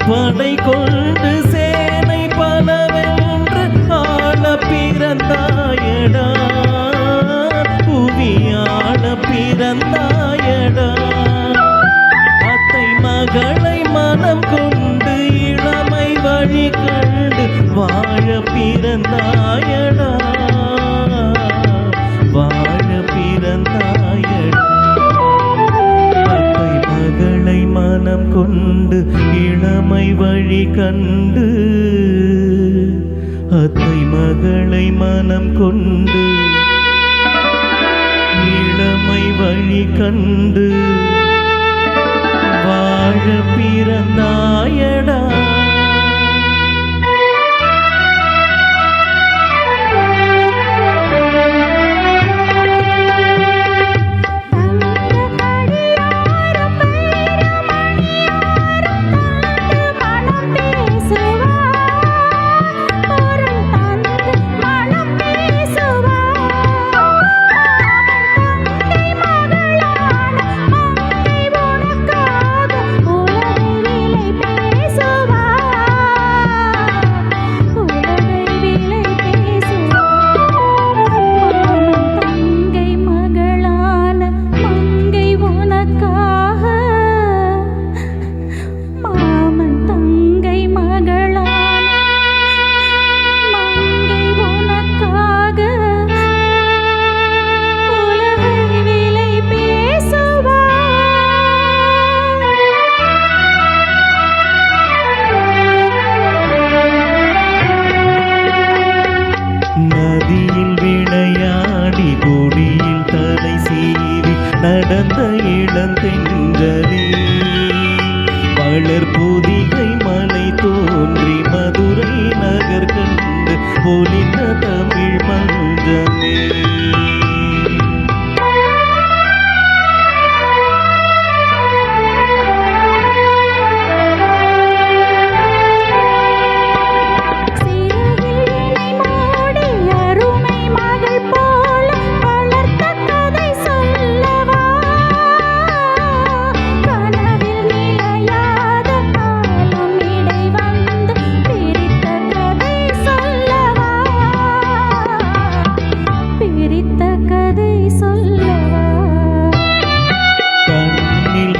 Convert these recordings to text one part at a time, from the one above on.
படை கொண்டு சேனை பலவென்று ஆள பிறந்தாயடா, புவியாள பிறந்தாயடா. அத்தை மகளை மனம் கொண்டு இளமை வழி கண்டு வாழ பிறந்தாயடா, வாழ பிறந்தாயடா. அத்தை மகளை மனம் கொண்டு இளமை வழி கண்டு, அத்தை மகளை மனம் கொண்டு இளமை வழி கண்டு வாழ பிறந்தாயடா. நதியில் விளையாடி கொடியில் தலை சீவி நடந்த இளந்தென்றலே, வளர் புதிகை மலை தோன்றி மதுரை நகர் கண்டு பொலிந்த தமிழ் மன்றமே.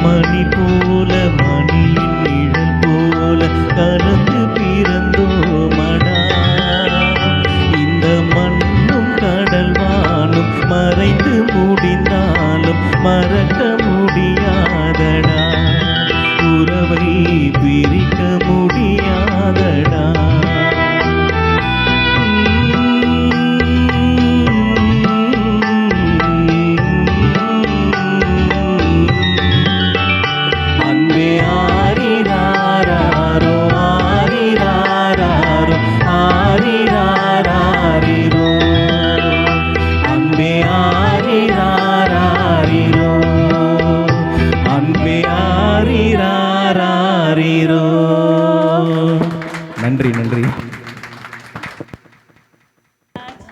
மணி போல மணியின் நிழல் போல கலந்து பிறந்தோமடா, இந்த மண்ணும் கடல் வானும் மறைந்து முடிந்தாலும் மறக்க முடியாதடா, உறவை பிரிக்க முடியாதடா. நன்றி.